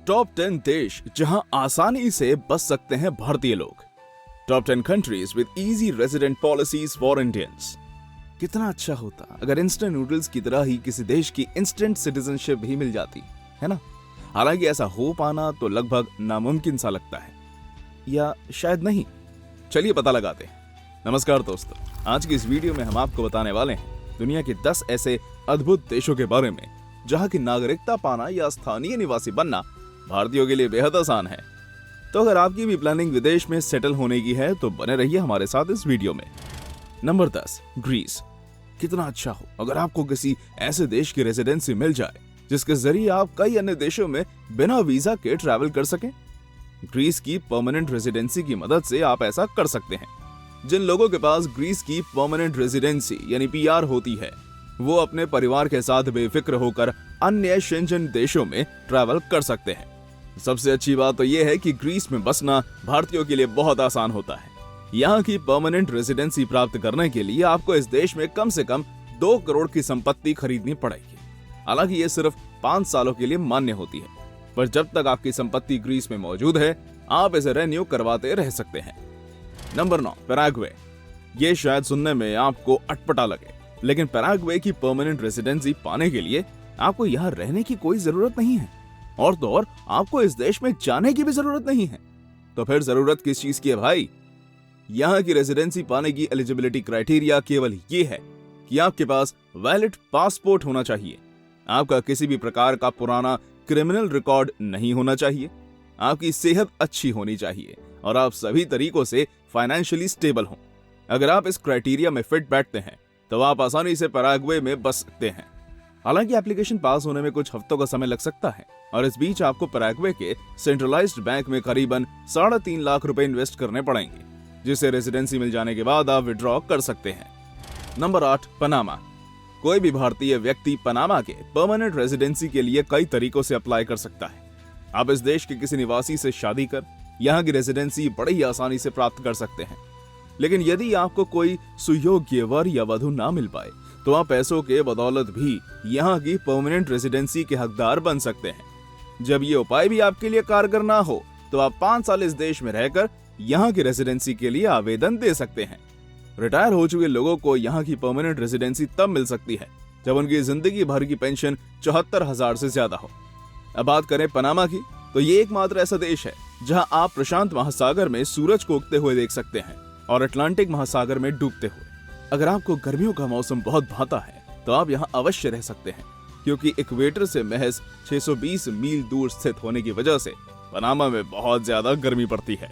Top 10 देश जहां आसानी से बस सकते हैं भारतीय लोग। Top 10 countries with easy resident policies for Indians. कितना अच्छा होता अगर इंस्टेंट नूडल्स की तरह ही किसी देश की इंस्टेंट सिटीजनशिप भी मिल जाती, है ना। हालांकि ऐसा हो पाना तो लगभग नामुमकिन सा लगता है, या शायद नहीं। चलिए पता लगाते हैं। नमस्कार दोस्तों, आज की इस वीडियो में हम आपको बताने वाले हैं दुनिया के 10 ऐसे अद्भुत देशों के बारे में जहां की नागरिकता पाना या स्थानीय निवासी बनना भारतीयों के लिए बेहद आसान है। तो अगर आपकी भी प्लानिंग विदेश में सेटल होने की है तो बने रहिए हमारे साथ इस वीडियो में। Number 10, Greece. कितना अच्छा हो अगर आपको किसी ऐसे देश की रेजिडेंसी मिल जाए जिसके जरिए आप कई अन्य देशों में बिना वीजा के ट्रैवल कर सकें। ग्रीस की परमानेंट रेजिडेंसी की मदद से आप ऐसा कर सकते हैं। जिन लोगों के पास ग्रीस की परमानेंट रेजिडेंसी यानी पीआर होती है, वो अपने परिवार के साथ बेफिक्र होकर अन्य शेंजन देशों में ट्रैवल कर सकते हैं। सबसे अच्छी बात तो यह है कि ग्रीस में बसना भारतीयों के लिए बहुत आसान होता है। यहाँ की परमानेंट रेजिडेंसी प्राप्त करने के लिए आपको इस देश में कम से कम 2 करोड़ की संपत्ति खरीदनी पड़ेगी। हालांकि ये सिर्फ 5 सालों के लिए मान्य होती है, पर जब तक आपकी संपत्ति ग्रीस में मौजूद है आप इसे रेन्यू करवाते रह सकते हैं। Number 9, Paraguay. ये शायद सुनने में आपको अटपटा लगे, लेकिन पैराग्वे की परमानेंट रेजिडेंसी पाने के लिए आपको यहाँ रहने की कोई जरूरत नहीं है, और तो और आपको इस देश में जाने की भी जरूरत नहीं है। तो फिर जरूरत किस चीज की है भाई? यहाँ की रेजिडेंसी पाने की एलिजिबिलिटी क्राइटेरिया केवल ये है कि आपके पास वैलिड पासपोर्ट होना चाहिए, आपका किसी भी प्रकार का पुराना क्रिमिनल रिकॉर्ड नहीं होना चाहिए, आपकी सेहत अच्छी होनी चाहिए और आप सभी तरीकों से फाइनेंशियली स्टेबल हों। अगर आप इस क्राइटेरिया में फिट बैठते हैं तो आप आसानी से पैराग्वे में बस सकते हैं। हालांकि एप्लीकेशन पास होने में कुछ हफ्तों का समय लग सकता है, और इस बीच आपको पैराग्वे के सेंट्रलाइज्ड बैंक में करीबन 3.5 लाख रुपए इन्वेस्ट करने पड़ेंगे, जिसे रेजिडेंसी मिल जाने के बाद आप विड्रॉ कर सकते हैं। Number 8, Panama. कोई भी भारतीय व्यक्ति पनामा के परमानेंट रेजिडेंसी के लिए कई तरीकों से अप्लाई कर सकता है। आप इस देश के किसी निवासी से शादी कर यहाँ की रेजिडेंसी बड़ी ही आसानी से प्राप्त कर सकते हैं। लेकिन यदि आपको कोई सुयोग्य वर या वधु ना मिल पाए तो आप पैसों के बदौलत भी यहाँ की परमानेंट रेजिडेंसी के हकदार बन सकते हैं। जब ये उपाय भी आपके लिए कारगर ना हो तो आप 5 साल इस देश में रहकर यहाँ की रेजिडेंसी के लिए आवेदन दे सकते हैं। रिटायर हो चुके लोगों को यहाँ की परमानेंट रेजिडेंसी तब मिल सकती है जब उनकी जिंदगी भर की पेंशन 74,000 से ज्यादा हो। अब बात करें पनामा की, तो ये एकमात्र ऐसा देश है जहां आप प्रशांत महासागर में सूरज को उगते हुए देख सकते हैं और अटलांटिक महासागर में डूबते हुए। अगर आपको गर्मियों का मौसम बहुत भाता है तो आप यहाँ अवश्य रह सकते हैं, क्योंकि इक्वेटर से महज 620 मील दूर स्थित होने की वजह से पनामा में बहुत ज्यादा गर्मी पड़ती है।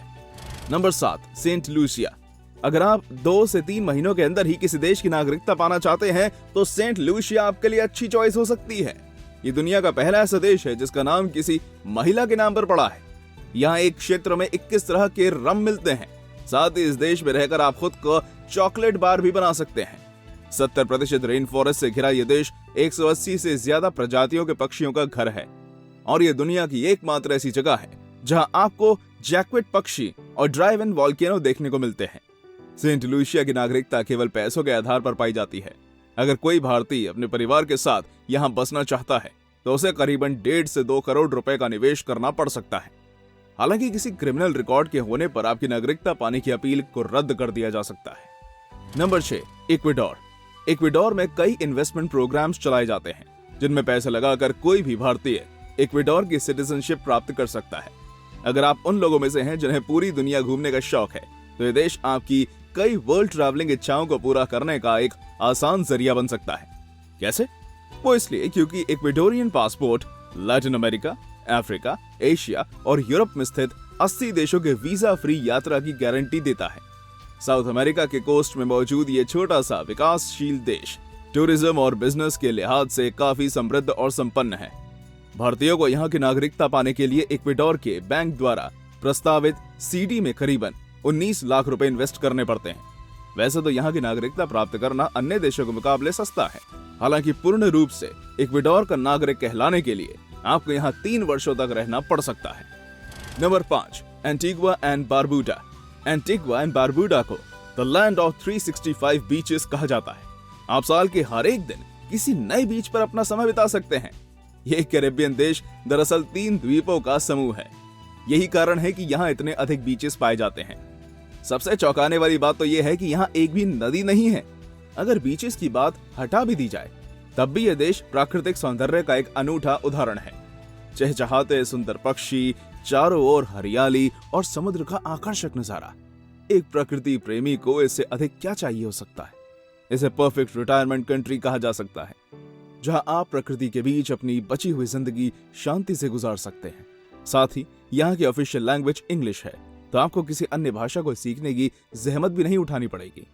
Number 7, Saint Lucia. अगर आप 2 से 3 महीनों के अंदर ही किसी देश की नागरिकता पाना चाहते हैं तो सेंट लूसिया आपके लिए अच्छी चॉइस हो सकती है। ये दुनिया का पहला ऐसा देश है जिसका नाम किसी महिला के नाम पर पड़ा है। यहाँ एक क्षेत्र में 21 तरह के रम मिलते हैं। साथ ही इस देश में रहकर आप खुद को चॉकलेट बार भी बना सकते हैं। 70% रेन फॉरेस्ट से घिरा यह देश 180 से ज्यादा प्रजातियों के पक्षियों का घर है, और यह दुनिया की एकमात्र ऐसी जगह है जहां आपको जैक्वेट पक्षी और ड्राइव इन वॉल्केनो देखने को मिलते हैं। सेंट लूसिया की नागरिकता केवल पैसों के आधार पर पाई जाती है। अगर कोई भारतीय अपने परिवार के साथ यहाँ बसना चाहता है तो उसे करीबन 1.5 से 2 करोड़ रुपए का निवेश करना पड़ सकता है। हालांकि किसी क्रिमिनल रिकॉर्ड के होने पर आपकी नागरिकता पाने की अपील को रद्द कर दिया जा सकता है। Number 6, Ecuador. इक्वाडोर में कई इन्वेस्टमेंट प्रोग्राम्स चलाए जाते हैं जिनमें पैसे लगाकर कोई भी भारतीय इक्वाडोर की सिटीजनशिप प्राप्त कर सकता है। अगर आप उन लोगों में से हैं जिन्हें पूरी दुनिया घूमने का शौक है तो ये देश आपकी कई वर्ल्ड ट्रैवलिंग इच्छाओं को पूरा करने का एक आसान जरिया बन सकता है। कैसे? वो इसलिए क्योंकि Ecuadorian passport Latin America, Africa, Asia और यूरोप में स्थित 80 देशों के वीजा फ्री यात्रा की गारंटी देता है। साउथ अमेरिका के कोस्ट में मौजूद ये छोटा सा विकासशील देश टूरिज्म और बिजनेस के लिहाज से काफी समृद्ध और संपन्न है। भारतीयों को यहाँ की नागरिकता पाने के लिए इक्वाडोर के बैंक द्वारा प्रस्तावित सीडी में करीबन 19 लाख रुपए इन्वेस्ट करने पड़ते हैं। वैसे तो यहाँ की नागरिकता प्राप्त करना अन्य देशों के मुकाबले सस्ता है। हालांकि पूर्ण रूप से इक्वाडोर का नागरिक कहलाने के लिए आपको यहाँ 3 वर्षों तक रहना पड़ सकता है। Number 5, Antigua and Barbuda. Antigua and Barbuda को द लैंड ऑफ 365 बीचेस कहा जाता है। आप साल के हर एक दिन किसी नए बीच पर अपना समय बिता सकते हैं। ये कैरेबियन देश दरअसल 3 द्वीपों का समूह है। यही कारण है कि यहाँ इतने अधिक बीचेस पाए जाते हैं। सबसे चौंकाने वाली बात तो यह है कि यहाँ एक भी नदी नहीं है। अगर बीचेस की बात हटा भी दी जाए तब भी यह देश प्राकृतिक सौंदर्य का एक अनूठा उदाहरण है। चहचहाते सुंदर पक्षी, चारों ओर हरियाली और समुद्र का आकर्षक नजारा। एक प्रकृति प्रेमी को इससे अधिक क्या चाहिए हो सकता है। इसे परफेक्ट रिटायरमेंट कंट्री कहा जा सकता है, जहां आप प्रकृति के बीच अपनी बची हुई जिंदगी शांति से गुजार सकते हैं। साथ ही यहाँ की ऑफिशियल लैंग्वेज इंग्लिश है, तो आपको किसी अन्य भाषा को सीखने की जहमत भी नहीं उठानी पड़ेगी।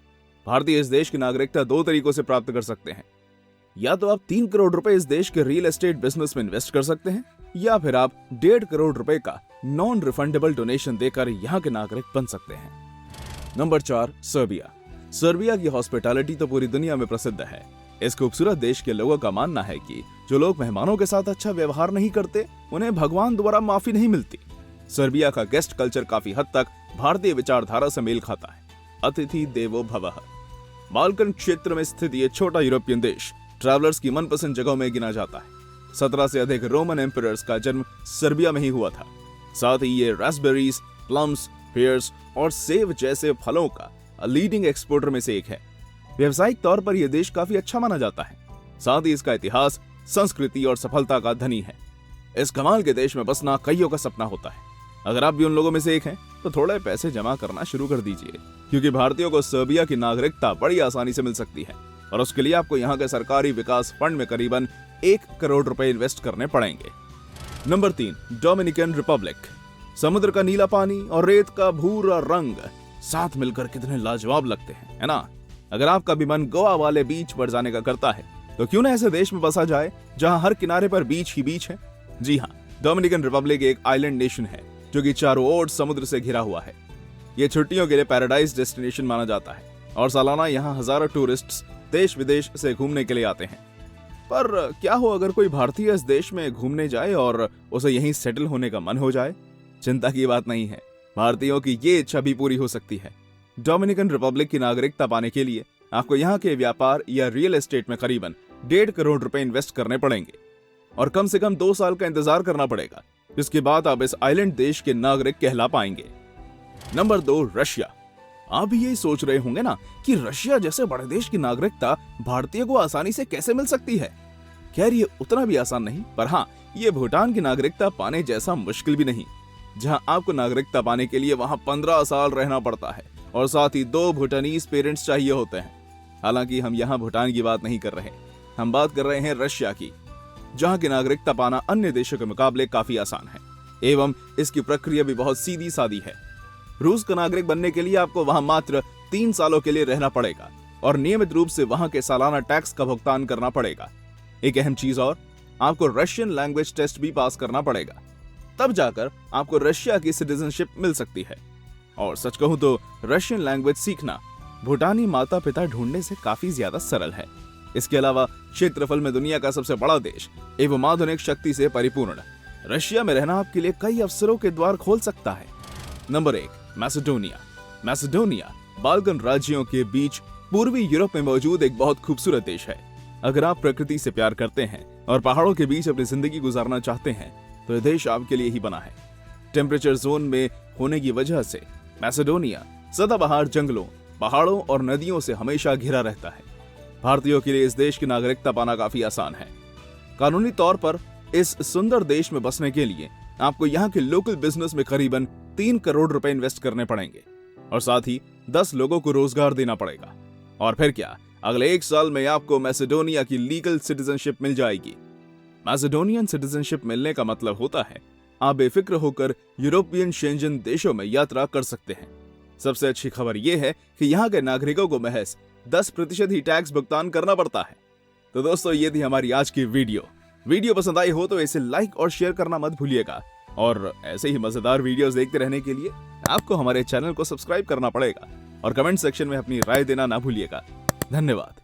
भारतीय इस देश की नागरिकता 2 तरीकों से प्राप्त कर सकते हैं। या तो आप 3 करोड़ रुपए इस देश के रियल एस्टेट बिजनेस में इन्वेस्ट कर सकते हैं, या फिर आप 1.5 करोड़ रुपए का नॉन रिफंडेबल डोनेशन देकर यहाँ के नागरिक बन सकते हैं। Number 4, Serbia. सर्बिया की हॉस्पिटैलिटी तो पूरी दुनिया में प्रसिद्ध है। इस खूबसूरत देश के लोगों का मानना है कि जो लोग मेहमानों के साथ अच्छा व्यवहार नहीं करते, उन्हें भगवान द्वारा माफी नहीं मिलती। सर्बिया का गेस्ट कल्चर काफी हद तक भारतीय विचारधारा से मेल खाता है। अतिथि देवो भवः। बाल्कन क्षेत्र में स्थित ये छोटा यूरोपियन देश ट्रैवलर्स की मनपसंद जगहों में गिना जाता है। 17 से अधिक रोमन एम्परर्स का जन्म सर्बिया में ही हुआ था। साथ ही ये रास्पबेरीज, प्लम्स, पेयर्स और सेब जैसे फलों का लीडिंग एक्सपोर्टर में से एक है। व्यवसायिक तौर पर यह देश काफी अच्छा माना जाता है। साथ ही इसका इतिहास, संस्कृति और सफलता का धनी है। इस कमाल के देश में बसना कईयों का सपना होता है। अगर आप भी उन लोगों में से एक हैं, तो थोड़े पैसे जमा करना शुरू कर दीजिए, क्योंकि भारतीयों को सर्बिया की नागरिकता बड़ी आसानी से मिल सकती है और उसके लिए आपको यहाँ के सरकारी विकास फंड में करीबन 1 करोड़ रुपए इन्वेस्ट करने पड़ेंगे। Number 3, Dominican Republic. समुद्र का नीला पानी और रेत का भूरा रंग साथ मिलकर कितने लाजवाब लगते हैं, है ना? अगर आपका भी मन गोवा वाले बीच पर जाने का करता है, तो क्यों ना ऐसे देश में बसा जाए जहां हर किनारे पर बीच ही बीच है। जी हाँ, डोमिनिकन रिपब्लिक एक आइलैंड नेशन है जो कि चारों ओर समुद्र से घिरा हुआ है। ये छुट्टियों के लिए पैराडाइज डेस्टिनेशन माना जाता है और सालाना यहाँ हजारों टूरिस्ट्स देश विदेश से घूमने के लिए आते हैं। पर क्या हो अगर कोई भारतीय इस देश में घूमने जाए और उसे यहीं सेटल होने का मन हो जाए? चिंता की बात नहीं है, भारतीयों की ये इच्छा भी पूरी हो सकती है। डोमिनिकन रिपब्लिक की नागरिकता पाने के लिए आपको यहाँ के व्यापार या रियल एस्टेट में करीबन 1.5 करोड़ रुपए इन्वेस्ट करने पड़ेंगे और कम से कम 2 साल का इंतजार करना पड़ेगा, जिसके बाद आप इस आइलैंड देश के नागरिक कहला पाएंगे। Number 2, Russia. आप भी यही सोच रहे होंगे ना कि रशिया जैसे बड़े देश की नागरिकता भारतीय को आसानी से कैसे मिल सकती है। खैर, ये उतना भी आसान नहीं, पर हाँ, ये भूटान की नागरिकता पाने जैसा मुश्किल भी नहीं, जहां आपको नागरिकता पाने के लिए वहां 15 साल रहना पड़ता है और साथ ही 2 भूटानीज पेरेंट्स चाहिए होते हैं। हालांकि हम यहाँ भूटान की बात नहीं कर रहे, हम बात कर रहे हैं रशिया की, जहां की नागरिकता पाना अन्य देशों के मुकाबले काफी आसान है एवं इसकी प्रक्रिया भी बहुत सीधी सादी है। रूस का नागरिक बनने के लिए आपको वहां मात्र 3 सालों के लिए रहना पड़ेगा और नियमित रूप से वहां के सालाना टैक्स का भुगतान करना पड़ेगा। एक अहम चीज और, आपको रशियन लैंग्वेज टेस्ट भी पास करना पड़ेगा, तब जाकर आपको रशिया की सिटीजनशिप मिल सकती है। और सच कहूं तो रशियन लैंग्वेज सीखना भूटानी माता पिता ढूंढने से काफी ज्यादा सरल है। इसके अलावा क्षेत्रफल में दुनिया का सबसे बड़ा देश एवं आधुनिक शक्ति से परिपूर्ण रशिया में रहना आपके लिए कई अवसरों के द्वार खोल सकता है। नंबर 1, मैसेडोनिया। मैसेडोनिया बाल्कन राज्यों के बीच पूर्वी यूरोप में मौजूद एक बहुत खूबसूरत देश है। अगर आप प्रकृति से प्यार करते हैं और पहाड़ों के बीच अपनी जिंदगी गुजारना चाहते हैं, तो यह देश आपके लिए ही बना है। टेम्परेचर जोन में होने की वजह से मैसेडोनिया सदाबहार जंगलों, पहाड़ों और नदियों से हमेशा घिरा रहता है। भारतीयों के लिए इस देश की नागरिकता पाना काफी आसान है। कानूनी तौर पर इस सुंदर देश में बसने के लिए आपको यहाँ के लोकल बिजनेस में करीबन 3 करोड़ रुपए इन्वेस्ट करने पड़ेंगे और साथ ही 10 लोगों को रोजगार देना पड़ेगा। और फिर क्या, अगले 1 साल में आपको मैसेडोनिया की लीगल सिटीजनशिप मिल जाएगी। मैसेडोनियन सिटीजनशिप मिलने का मतलब होता है आप बेफिक्र होकर यूरोपियन शेंजन देशों में यात्रा कर सकते हैं। सबसे अच्छी खबर यह है कि यहाँ के नागरिकों को महज 10% ही टैक्स भुगतान करना पड़ता है। तो दोस्तों, ये थी हमारी आज की वीडियो पसंद आई हो तो इसे लाइक और शेयर करना मत भूलिएगा और ऐसे ही मजेदार वीडियोस देखते रहने के लिए आपको हमारे चैनल को सब्सक्राइब करना पड़ेगा और कमेंट सेक्शन में अपनी राय देना ना भूलिएगा। धन्यवाद।